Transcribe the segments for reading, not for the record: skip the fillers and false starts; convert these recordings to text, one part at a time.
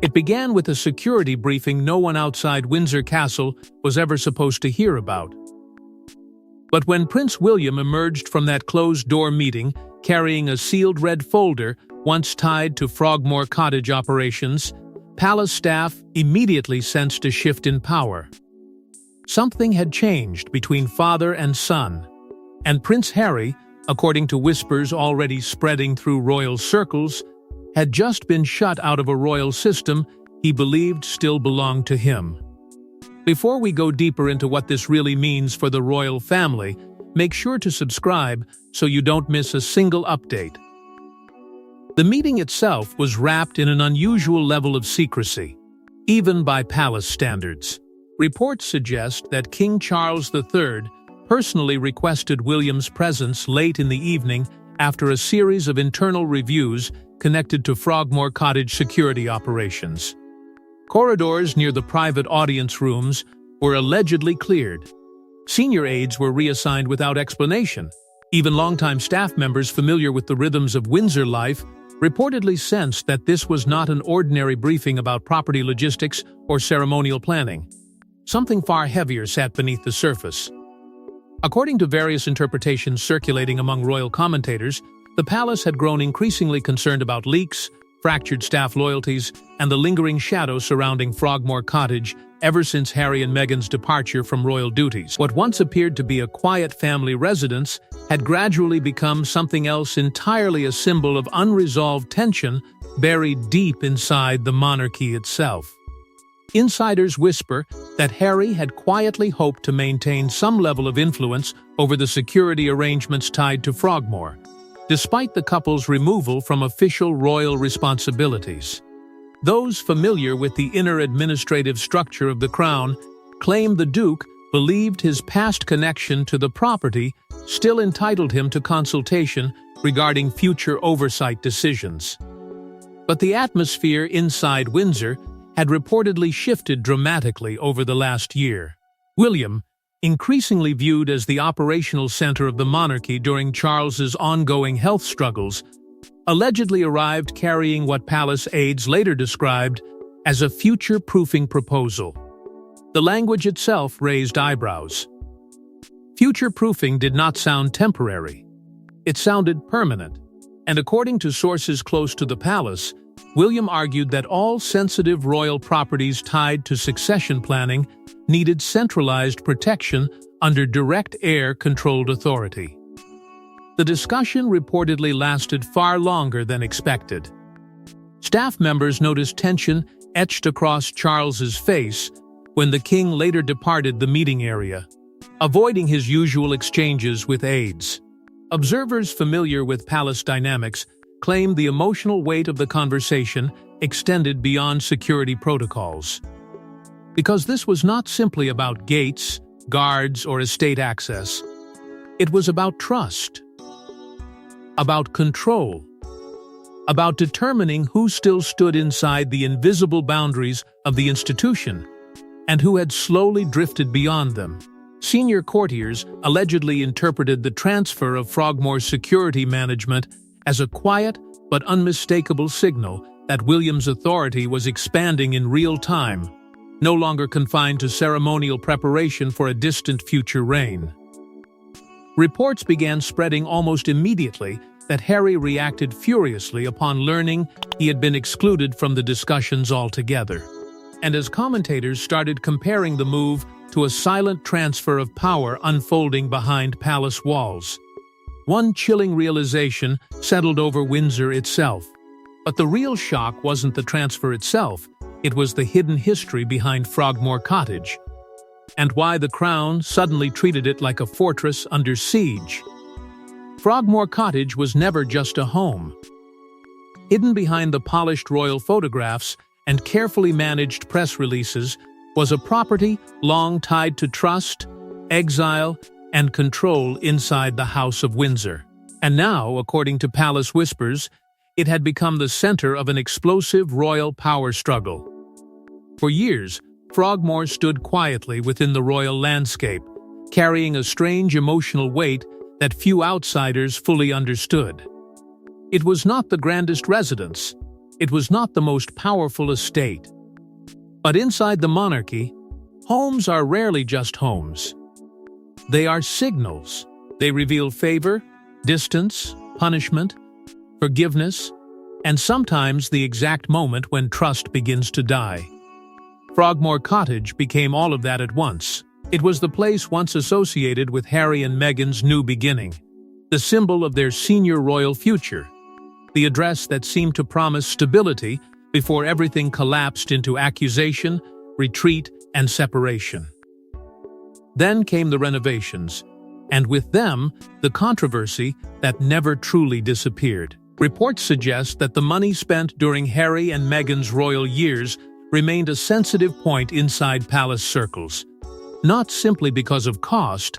It began with a security briefing no one outside Windsor Castle was ever supposed to hear about. But when Prince William emerged from that closed-door meeting carrying a sealed red folder once tied to Frogmore Cottage operations, palace staff immediately sensed a shift in power. Something had changed between father and son, and Prince Harry, according to whispers already spreading through royal circles, had just been shut out of a royal system he believed still belonged to him. Before we go deeper into what this really means for the royal family, make sure to subscribe so you don't miss a single update. The meeting itself was wrapped in an unusual level of secrecy, even by palace standards. Reports suggest that King Charles III personally requested William's presence late in the evening after a series of internal reviews connected to Frogmore Cottage security operations. Corridors near the private audience rooms were allegedly cleared. Senior aides were reassigned without explanation. Even longtime staff members familiar with the rhythms of Windsor life reportedly sensed that this was not an ordinary briefing about property logistics or ceremonial planning. Something far heavier sat beneath the surface. According to various interpretations circulating among royal commentators, the palace had grown increasingly concerned about leaks, fractured staff loyalties, and the lingering shadow surrounding Frogmore Cottage ever since Harry and Meghan's departure from royal duties. What once appeared to be a quiet family residence had gradually become something else entirely, a symbol of unresolved tension buried deep inside the monarchy itself. Insiders whisper that Harry had quietly hoped to maintain some level of influence over the security arrangements tied to Frogmore, despite the couple's removal from official royal responsibilities. Those familiar with the inner administrative structure of the crown claim the Duke believed his past connection to the property still entitled him to consultation regarding future oversight decisions. But the atmosphere inside Windsor had reportedly shifted dramatically over the last year. William, increasingly viewed as the operational center of the monarchy during Charles's ongoing health struggles, allegedly arrived carrying what palace aides later described as a future-proofing proposal. The language itself raised eyebrows. Future-proofing did not sound temporary. It sounded permanent, and according to sources close to the palace, William argued that all sensitive royal properties tied to succession planning needed centralized protection under direct heir-controlled authority. The discussion reportedly lasted far longer than expected. Staff members noticed tension etched across Charles's face when the king later departed the meeting area, avoiding his usual exchanges with aides. Observers familiar with palace dynamics claimed the emotional weight of the conversation extended beyond security protocols. Because this was not simply about gates, guards, or estate access. It was about trust, about control, about determining who still stood inside the invisible boundaries of the institution and who had slowly drifted beyond them. Senior courtiers allegedly interpreted the transfer of Frogmore's security management as a quiet but unmistakable signal that William's authority was expanding in real time, no longer confined to ceremonial preparation for a distant future reign. Reports began spreading almost immediately that Harry reacted furiously upon learning he had been excluded from the discussions altogether. And as commentators started comparing the move to a silent transfer of power unfolding behind palace walls, one chilling realization settled over Windsor itself. But the real shock wasn't the transfer itself, it was the hidden history behind Frogmore Cottage, and why the crown suddenly treated it like a fortress under siege. Frogmore Cottage was never just a home. Hidden behind the polished royal photographs and carefully managed press releases was a property long tied to trust, exile, and control inside the House of Windsor. And now, according to palace whispers, it had become the center of an explosive royal power struggle. For years, Frogmore stood quietly within the royal landscape, carrying a strange emotional weight that few outsiders fully understood. It was not the grandest residence, It was not the most powerful estate. But inside the monarchy, homes are rarely just homes. They are signals. They reveal favor, distance, punishment, forgiveness, and sometimes the exact moment when trust begins to die. Frogmore Cottage became all of that at once. It was the place once associated with Harry and Meghan's new beginning, the symbol of their senior royal future, the address that seemed to promise stability before everything collapsed into accusation, retreat, and separation. Then came the renovations, and with them, the controversy that never truly disappeared. Reports suggest that the money spent during Harry and Meghan's royal years remained a sensitive point inside palace circles, not simply because of cost,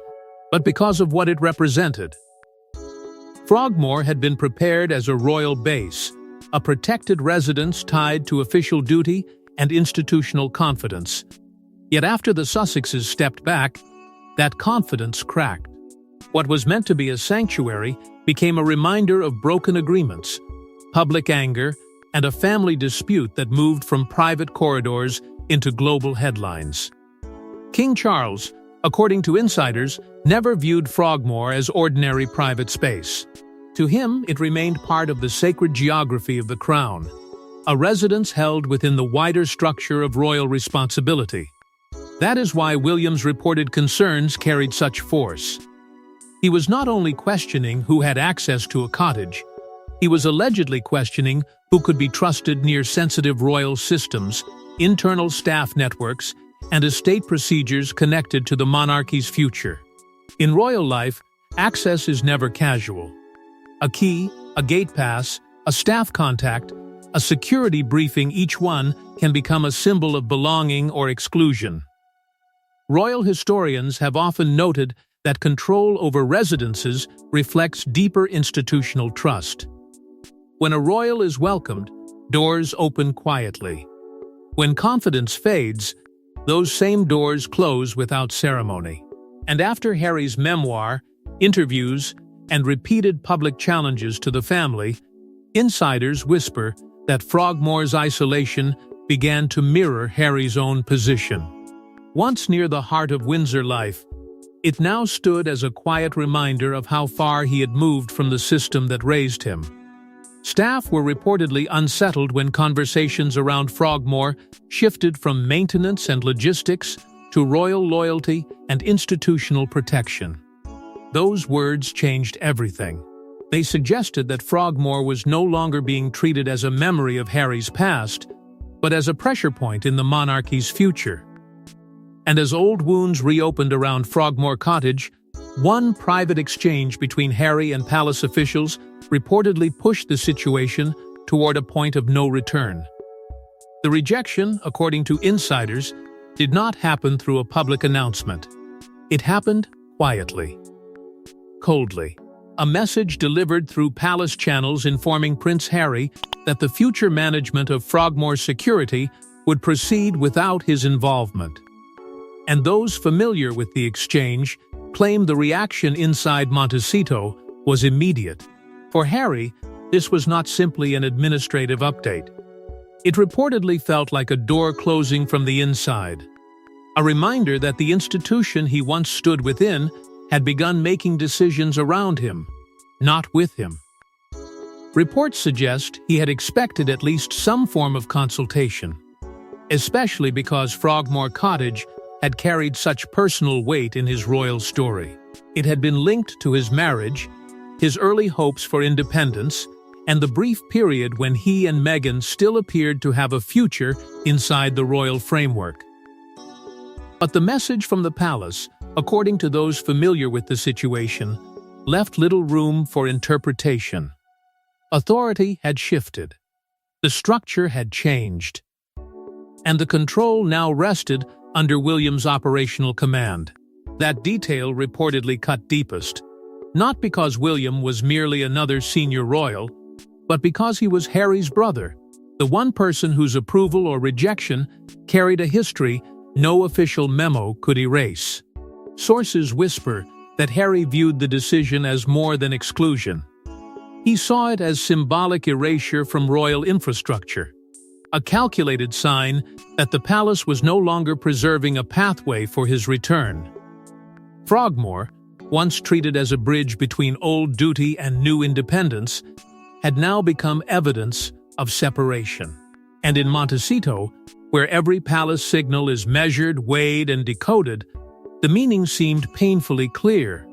but because of what it represented. Frogmore had been prepared as a royal base, a protected residence tied to official duty and institutional confidence. Yet after the Sussexes stepped back, that confidence cracked. What was meant to be a sanctuary became a reminder of broken agreements, public anger, and a family dispute that moved from private corridors into global headlines. King Charles, according to insiders, never viewed Frogmore as ordinary private space. To him, it remained part of the sacred geography of the crown, a residence held within the wider structure of royal responsibility. That is why William's reported concerns carried such force. He was not only questioning who had access to a cottage, he was allegedly questioning who could be trusted near sensitive royal systems, internal staff networks, and estate procedures connected to the monarchy's future. In royal life, access is never casual. A key, a gate pass, a staff contact, a security briefing, each one can become a symbol of belonging or exclusion. Royal historians have often noted that control over residences reflects deeper institutional trust. When a royal is welcomed, doors open quietly. When confidence fades, those same doors close without ceremony. And after Harry's memoir, interviews, and repeated public challenges to the family, insiders whisper that Frogmore's isolation began to mirror Harry's own position. Once near the heart of Windsor life, it now stood as a quiet reminder of how far he had moved from the system that raised him. Staff were reportedly unsettled when conversations around Frogmore shifted from maintenance and logistics to royal loyalty and institutional protection. Those words changed everything. They suggested that Frogmore was no longer being treated as a memory of Harry's past, but as a pressure point in the monarchy's future. And as old wounds reopened around Frogmore Cottage, one private exchange between Harry and palace officials reportedly pushed the situation toward a point of no return. The rejection, according to insiders, did not happen through a public announcement. It happened quietly, coldly. A message delivered through palace channels informing Prince Harry that the future management of Frogmore's security would proceed without his involvement. And those familiar with the exchange claimed the reaction inside Montecito was immediate. For Harry, this was not simply an administrative update. It reportedly felt like a door closing from the inside, a reminder that the institution he once stood within had begun making decisions around him, not with him. Reports suggest he had expected at least some form of consultation, especially because Frogmore Cottage had carried such personal weight in his royal story. It had been linked to his marriage, his early hopes for independence, and the brief period when he and Meghan still appeared to have a future inside the royal framework. But the message from the palace, according to those familiar with the situation, left little room for interpretation. Authority had shifted. The structure had changed. And the control now rested under William's operational command. That detail reportedly cut deepest, not because William was merely another senior royal, but because he was Harry's brother, the one person whose approval or rejection carried a history no official memo could erase. Sources whisper that Harry viewed the decision as more than exclusion. He saw it as symbolic erasure from royal infrastructure, a calculated sign that the palace was no longer preserving a pathway for his return. Frogmore, once treated as a bridge between old duty and new independence, had now become evidence of separation. And in Montecito, where every palace signal is measured, weighed, and decoded, the meaning seemed painfully clear.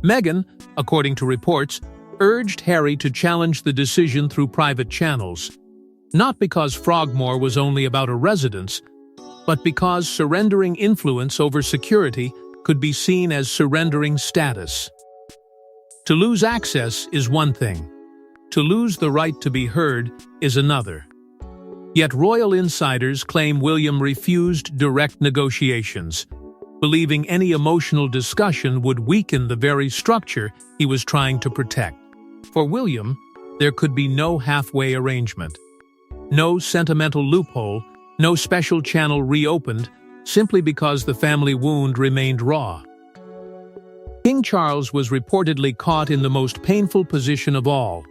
Meghan, according to reports, urged Harry to challenge the decision through private channels, not because Frogmore was only about a residence, but because surrendering influence over security could be seen as surrendering status. To lose access is one thing. To lose the right to be heard is another. Yet royal insiders claim William refused direct negotiations, believing any emotional discussion would weaken the very structure he was trying to protect. For William, there could be no halfway arrangement. No sentimental loophole, no special channel reopened, simply because the family wound remained raw. King Charles was reportedly caught in the most painful position of all,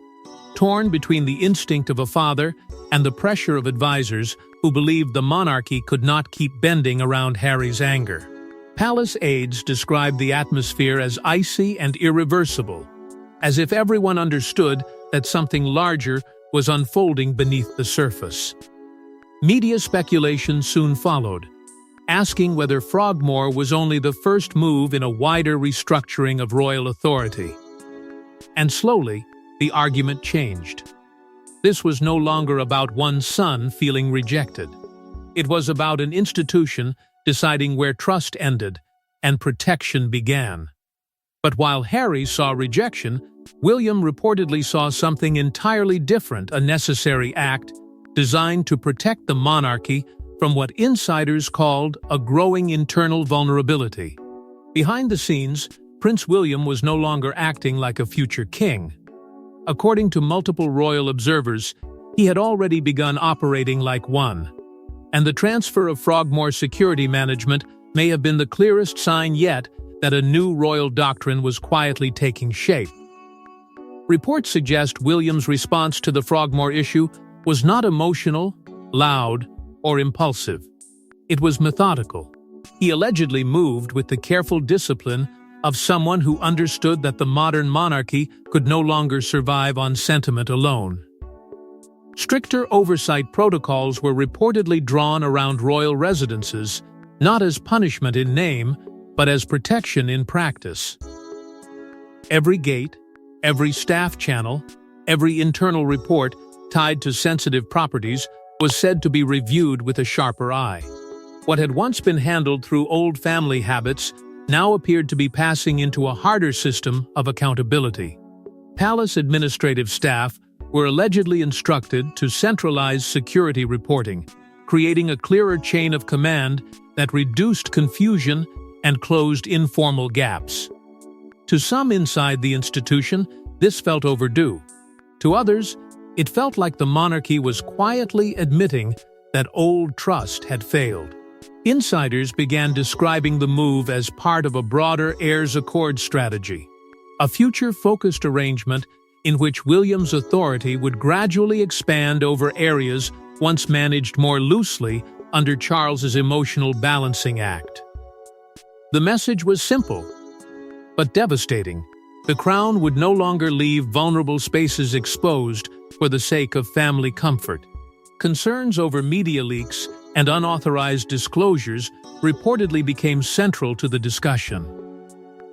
torn between the instinct of a father and the pressure of advisors who believed the monarchy could not keep bending around Harry's anger. Palace aides described the atmosphere as icy and irreversible, as if everyone understood that something larger was unfolding beneath the surface. Media speculation soon followed, asking whether Frogmore was only the first move in a wider restructuring of royal authority. And slowly, the argument changed. This was no longer about one son feeling rejected. It was about an institution deciding where trust ended and protection began. But while Harry saw rejection, William reportedly saw something entirely different, a necessary act designed to protect the monarchy from what insiders called a growing internal vulnerability. Behind the scenes, Prince William was no longer acting like a future king. According to multiple royal observers, he had already begun operating like one. And the transfer of Frogmore security management may have been the clearest sign yet that a new royal doctrine was quietly taking shape. Reports suggest William's response to the Frogmore issue was not emotional, loud, or impulsive. It was methodical. He allegedly moved with the careful discipline of someone who understood that the modern monarchy could no longer survive on sentiment alone. Stricter oversight protocols were reportedly drawn around royal residences, not as punishment in name, but as protection in practice. Every gate, every staff channel, every internal report tied to sensitive properties was said to be reviewed with a sharper eye. What had once been handled through old family habits now appeared to be passing into a harder system of accountability. Palace administrative staff were allegedly instructed to centralize security reporting, creating a clearer chain of command that reduced confusion and closed informal gaps. To some inside the institution, this felt overdue. To others, it felt like the monarchy was quietly admitting that old trust had failed. Insiders began describing the move as part of a broader heirs accord strategy, a future-focused arrangement in which William's authority would gradually expand over areas once managed more loosely under Charles's emotional balancing act. The message was simple, but devastating. The crown would no longer leave vulnerable spaces exposed for the sake of family comfort. Concerns over media leaks and unauthorized disclosures reportedly became central to the discussion.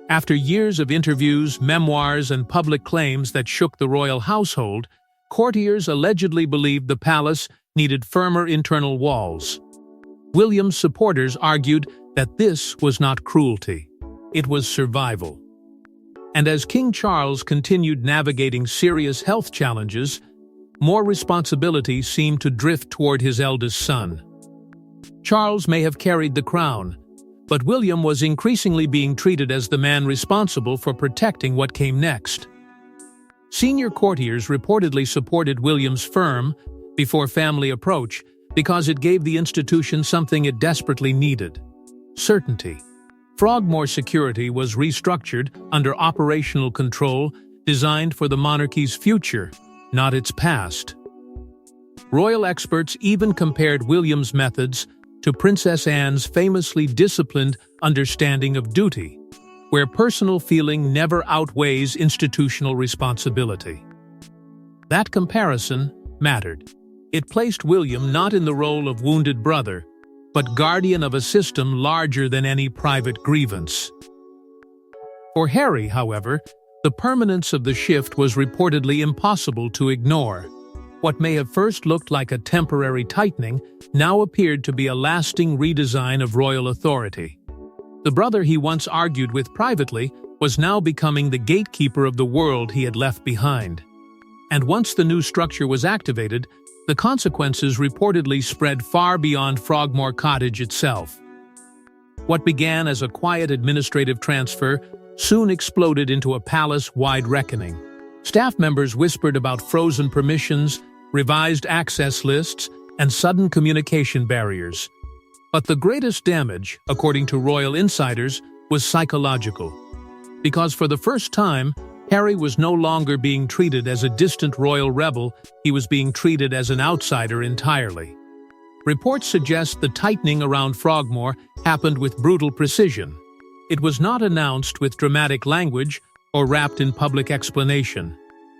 After years of interviews, memoirs, and public claims that shook the royal household, courtiers allegedly believed the palace needed firmer internal walls. William's supporters argued that this was not cruelty, it was survival. And as King Charles continued navigating serious health challenges, more responsibility seemed to drift toward his eldest son. Charles may have carried the crown, but William was increasingly being treated as the man responsible for protecting what came next. Senior courtiers reportedly supported William's firm before family approach because it gave the institution something it desperately needed: certainty. Frogmore security was restructured under operational control, designed for the monarchy's future, not its past. Royal experts even compared William's methods to Princess Anne's famously disciplined understanding of duty, where personal feeling never outweighs institutional responsibility. That comparison mattered. It placed William not in the role of wounded brother, but guardian of a system larger than any private grievance. For Harry, however, the permanence of the shift was reportedly impossible to ignore. What may have first looked like a temporary tightening now appeared to be a lasting redesign of royal authority. The brother he once argued with privately was now becoming the gatekeeper of the world he had left behind. And once the new structure was activated, the consequences reportedly spread far beyond Frogmore Cottage itself. What began as a quiet administrative transfer soon exploded into a palace-wide reckoning. Staff members whispered about frozen permissions, revised access lists, and sudden communication barriers. But the greatest damage, according to royal insiders, was psychological. Because for the first time, Harry was no longer being treated as a distant royal rebel, he was being treated as an outsider entirely. Reports suggest the tightening around Frogmore happened with brutal precision. It was not announced with dramatic language or wrapped in public explanation.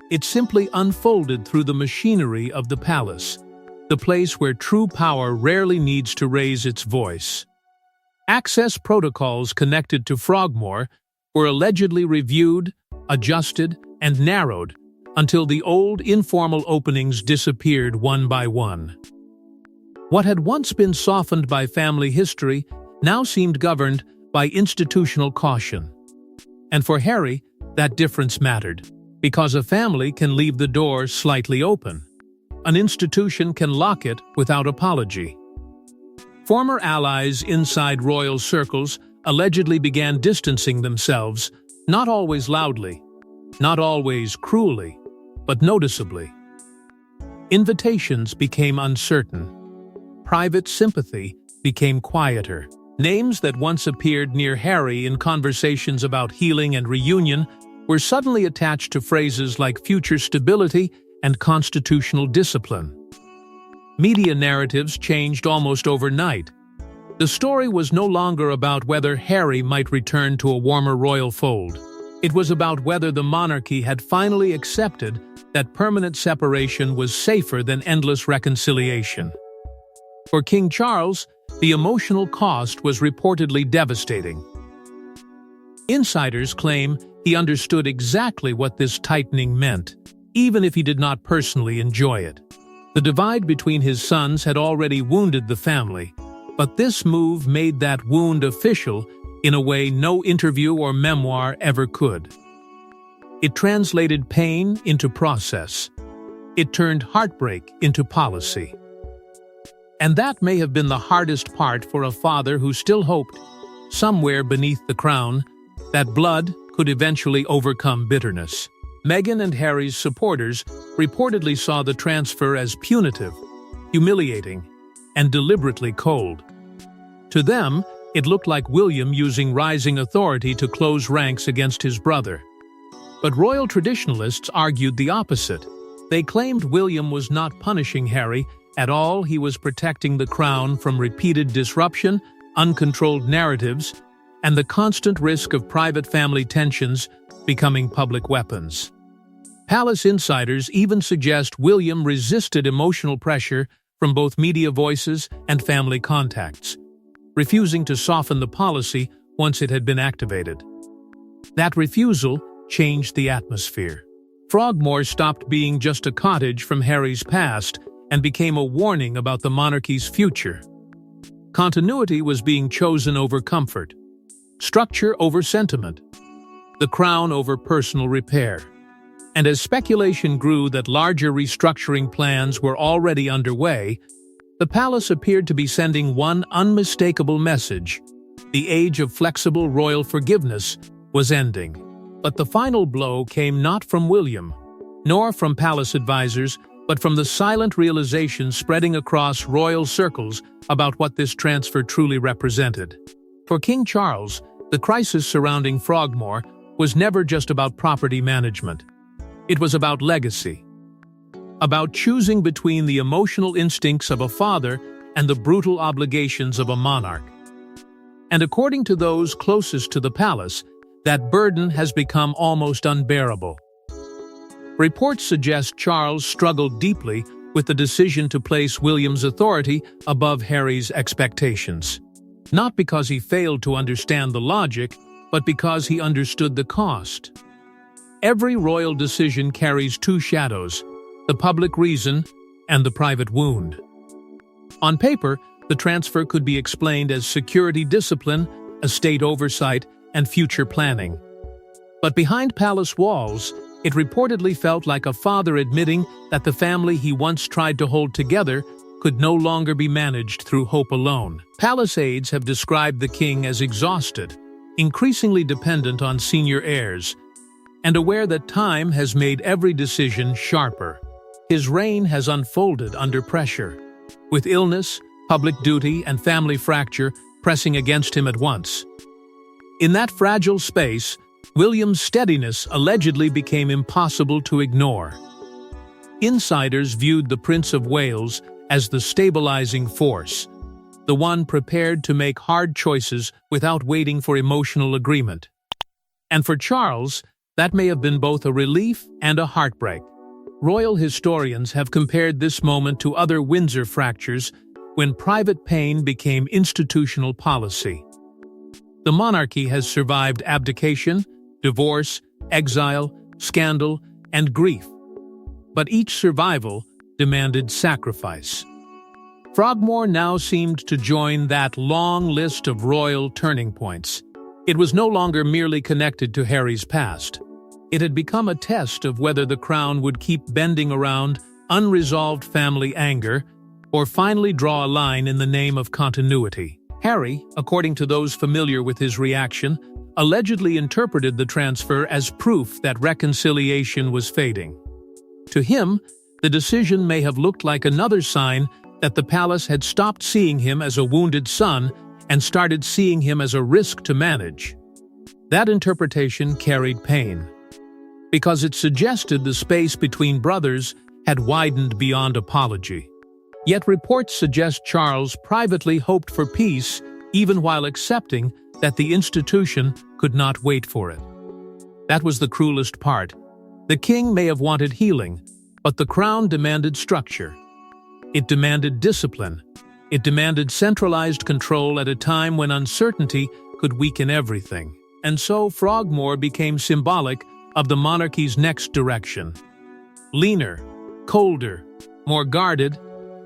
It simply unfolded through the machinery of the palace, the place where true power rarely needs to raise its voice. Access protocols connected to Frogmore were allegedly reviewed, adjusted, and narrowed until the old informal openings disappeared one by one. What had once been softened by family history now seemed governed by institutional caution. And for Harry, that difference mattered, because a family can leave the door slightly open. An institution can lock it without apology. Former allies inside royal circles allegedly began distancing themselves, not always loudly, not always cruelly, but noticeably. Invitations became uncertain. Private sympathy became quieter. Names that once appeared near Harry in conversations about healing and reunion were suddenly attached to phrases like future stability and constitutional discipline. Media narratives changed almost overnight. The story was no longer about whether Harry might return to a warmer royal fold. It was about whether the monarchy had finally accepted that permanent separation was safer than endless reconciliation. For King Charles, the emotional cost was reportedly devastating. Insiders claim he understood exactly what this tightening meant, even if he did not personally enjoy it. The divide between his sons had already wounded the family, but this move made that wound official in a way no interview or memoir ever could. It translated pain into process. It turned heartbreak into policy. And that may have been the hardest part for a father who still hoped, somewhere beneath the crown, that blood could eventually overcome bitterness. Meghan and Harry's supporters reportedly saw the transfer as punitive, humiliating, and deliberately cold. To them, it looked like William using rising authority to close ranks against his brother. But royal traditionalists argued the opposite. They claimed William was not punishing Harry at all, he was protecting the crown from repeated disruption, uncontrolled narratives, and the constant risk of private family tensions becoming public weapons. Palace insiders even suggest William resisted emotional pressure from both media voices and family contacts, refusing to soften the policy once it had been activated. That refusal changed the atmosphere. Frogmore stopped being just a cottage from Harry's past and became a warning about the monarchy's future. Continuity was being chosen over comfort, structure over sentiment, the crown over personal repair. And as speculation grew that larger restructuring plans were already underway, the palace appeared to be sending one unmistakable message: the age of flexible royal forgiveness was ending. But the final blow came not from William, nor from palace advisors, but from the silent realization spreading across royal circles about what this transfer truly represented. For King Charles, the crisis surrounding Frogmore was never just about property management. It was about legacy, about choosing between the emotional instincts of a father and the brutal obligations of a monarch. And according to those closest to the palace, that burden has become almost unbearable. Reports suggest Charles struggled deeply with the decision to place William's authority above Harry's expectations. Not because he failed to understand the logic, but because he understood the cost. Every royal decision carries two shadows: the public reason and the private wound. On paper, the transfer could be explained as security discipline, estate oversight, and future planning. But behind palace walls, it reportedly felt like a father admitting that the family he once tried to hold together could no longer be managed through hope alone. Palace aides have described the king as exhausted, increasingly dependent on senior heirs, and aware that time has made every decision sharper. His reign has unfolded under pressure, with illness, public duty, and family fracture pressing against him at once. In that fragile space, William's steadiness allegedly became impossible to ignore. Insiders viewed the Prince of Wales as the stabilizing force, the one prepared to make hard choices without waiting for emotional agreement. And for Charles, that may have been both a relief and a heartbreak. Royal historians have compared this moment to other Windsor fractures when private pain became institutional policy. The monarchy has survived abdication, divorce, exile, scandal, and grief. But each survival demanded sacrifice. Frogmore now seemed to join that long list of royal turning points. It was no longer merely connected to Harry's past. It had become a test of whether the crown would keep bending around unresolved family anger or finally draw a line in the name of continuity. Harry, according to those familiar with his reaction, allegedly interpreted the transfer as proof that reconciliation was fading. To him, the decision may have looked like another sign that the palace had stopped seeing him as a wounded son and started seeing him as a risk to manage. That interpretation carried pain, because it suggested the space between brothers had widened beyond apology. Yet reports suggest Charles privately hoped for peace even while accepting that the institution could not wait for it. That was the cruelest part. The king may have wanted healing, but the crown demanded structure. It demanded discipline. It demanded centralized control at a time when uncertainty could weaken everything. And so Frogmore became symbolic of the monarchy's next direction. Leaner, colder, more guarded,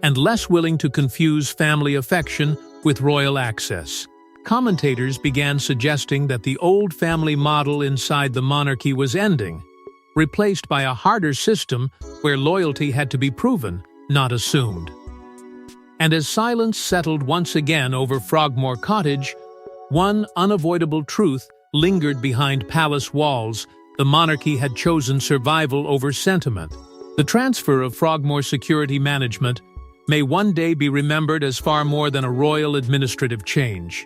and less willing to confuse family affection with royal access. Commentators began suggesting that the old family model inside the monarchy was ending, replaced by a harder system where loyalty had to be proven, not assumed. And as silence settled once again over Frogmore Cottage, one unavoidable truth lingered behind palace walls: the monarchy had chosen survival over sentiment. The transfer of Frogmore security management may one day be remembered as far more than a royal administrative change.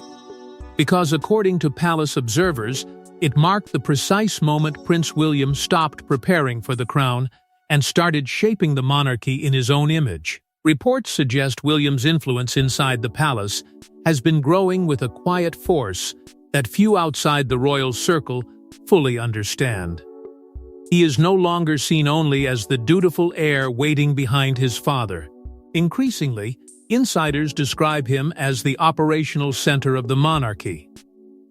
Because according to palace observers, it marked the precise moment Prince William stopped preparing for the crown and started shaping the monarchy in his own image. Reports suggest William's influence inside the palace has been growing with a quiet force that few outside the royal circle fully understand. He is no longer seen only as the dutiful heir waiting behind his father. Increasingly, insiders describe him as the operational center of the monarchy,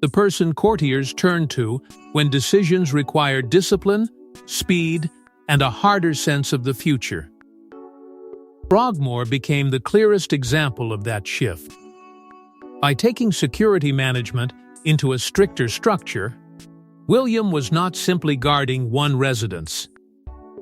the person courtiers turn to when decisions require discipline, speed, and a harder sense of the future. Frogmore became the clearest example of that shift. By taking security management into a stricter structure, William was not simply guarding one residence.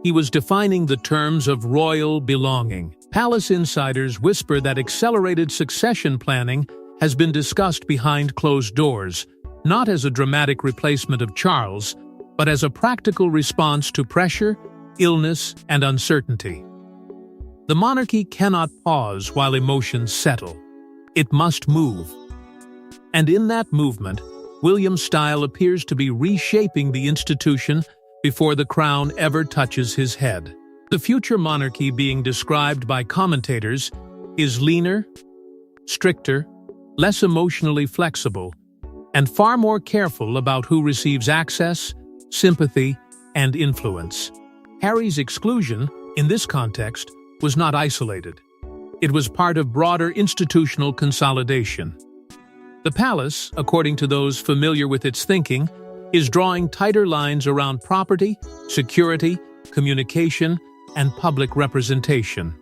He was defining the terms of royal belonging. Palace insiders whisper that accelerated succession planning has been discussed behind closed doors, not as a dramatic replacement of Charles, but as a practical response to pressure, illness, and uncertainty. The monarchy cannot pause while emotions settle. It must move. And in that movement, William's style appears to be reshaping the institution before the crown ever touches his head. The future monarchy being described by commentators is leaner, stricter, less emotionally flexible, and far more careful about who receives access, sympathy, and influence. Harry's exclusion, in this context, was not isolated. It was part of broader institutional consolidation. The palace, according to those familiar with its thinking, is drawing tighter lines around property, security, communication, and public representation.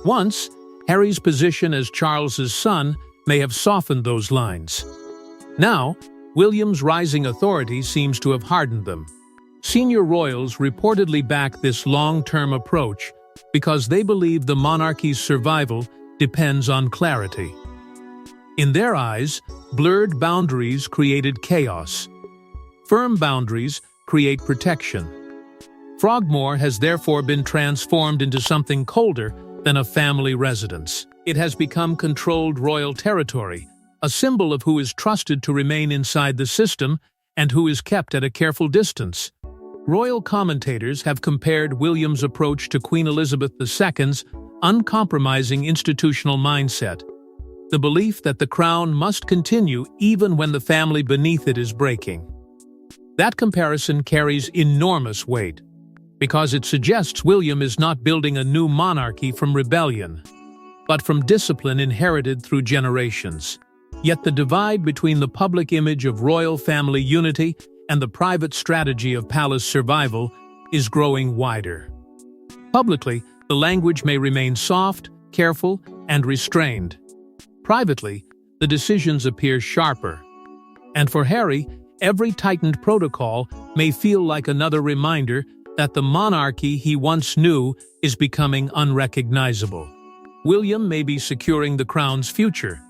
Once, Harry's position as Charles's son may have softened those lines. Now, William's rising authority seems to have hardened them. Senior royals reportedly back this long-term approach because they believe the monarchy's survival depends on clarity. In their eyes, blurred boundaries created chaos. Firm boundaries create protection. Frogmore has therefore been transformed into something colder than a family residence. It has become controlled royal territory, a symbol of who is trusted to remain inside the system and who is kept at a careful distance. Royal commentators have compared William's approach to Queen Elizabeth II's uncompromising institutional mindset, the belief that the crown must continue even when the family beneath it is breaking. That comparison carries enormous weight, because it suggests William is not building a new monarchy from rebellion, but from discipline inherited through generations. Yet the divide between the public image of royal family unity and the private strategy of palace survival is growing wider. Publicly, the language may remain soft, careful, and restrained. Privately, the decisions appear sharper. And for Harry, every tightened protocol may feel like another reminder that the monarchy he once knew is becoming unrecognizable. William may be securing the crown's future,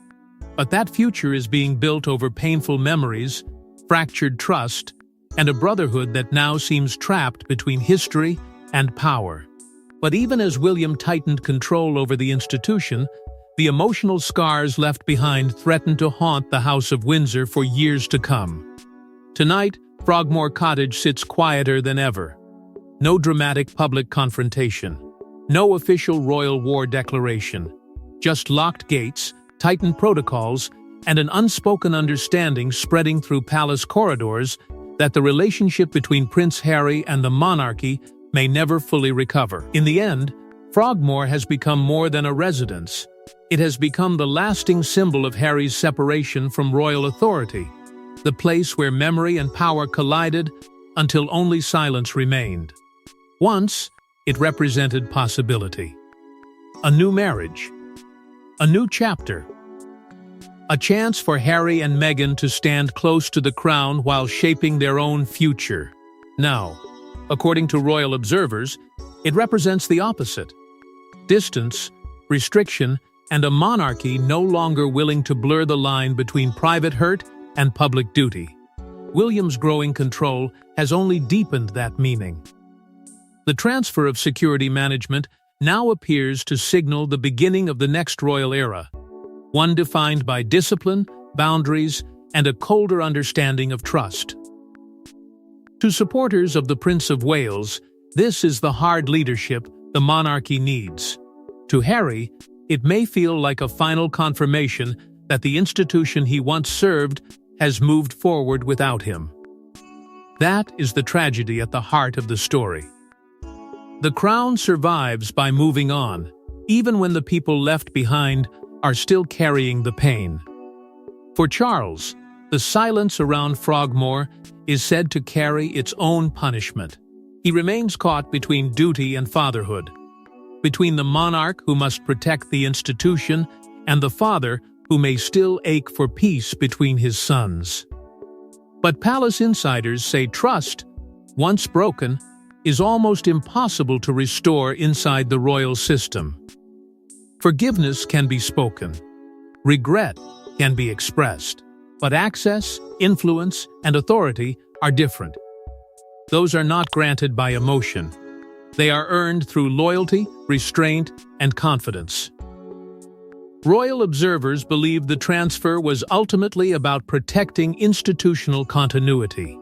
but that future is being built over painful memories, fractured trust, and a brotherhood that now seems trapped between history and power. But even as William tightened control over the institution, the emotional scars left behind threaten to haunt the House of Windsor for years to come. Tonight, Frogmore Cottage sits quieter than ever. No dramatic public confrontation. No official royal war declaration. Just locked gates, tightened protocols, and an unspoken understanding spreading through palace corridors that the relationship between Prince Harry and the monarchy may never fully recover. In the end, Frogmore has become more than a residence. It has become the lasting symbol of Harry's separation from royal authority, the place where memory and power collided until only silence remained. Once, it represented possibility. A new marriage. A new chapter. A chance for Harry and Meghan to stand close to the crown while shaping their own future. Now, according to royal observers, it represents the opposite. Distance, restriction, and a monarchy no longer willing to blur the line between private hurt and public duty. William's growing control has only deepened that meaning. The transfer of security management now appears to signal the beginning of the next royal era, one defined by discipline, boundaries, and a colder understanding of trust. To supporters of the Prince of Wales, this is the hard leadership the monarchy needs. To Harry, it may feel like a final confirmation that the institution he once served has moved forward without him. That is the tragedy at the heart of the story. The crown survives by moving on, even when the people left behind are still carrying the pain. For Charles, the silence around Frogmore is said to carry its own punishment. He remains caught between duty and fatherhood, between the monarch who must protect the institution and the father who may still ache for peace between his sons. But palace insiders say trust, once broken, is almost impossible to restore inside the royal system. Forgiveness can be spoken. Regret can be expressed. But access, influence, and authority are different. Those are not granted by emotion. They are earned through loyalty, restraint, and confidence. Royal observers believe the transfer was ultimately about protecting institutional continuity.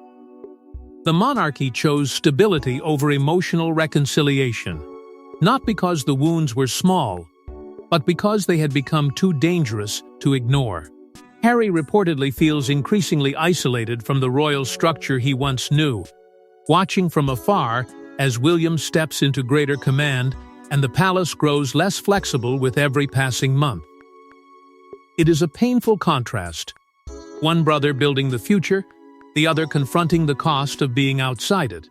The monarchy chose stability over emotional reconciliation, not because the wounds were small, but because they had become too dangerous to ignore. Harry reportedly feels increasingly isolated from the royal structure he once knew, watching from afar as William steps into greater command and the palace grows less flexible with every passing month. It is a painful contrast, one brother building the future, the other confronting the cost of being outside it.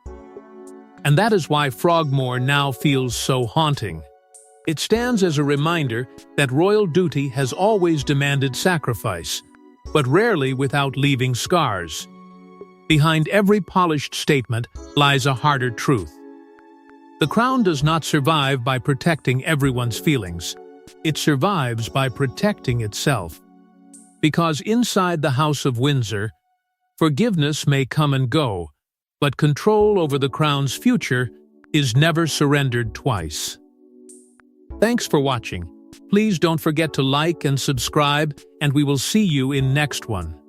And that is why Frogmore now feels so haunting. It stands as a reminder that royal duty has always demanded sacrifice, but rarely without leaving scars. Behind every polished statement lies a harder truth. The crown does not survive by protecting everyone's feelings. It survives by protecting itself. Because inside the House of Windsor, forgiveness may come and go, but control over the crown's future is never surrendered twice. Thanks for watching. Please don't forget to like and subscribe, and we will see you in next one.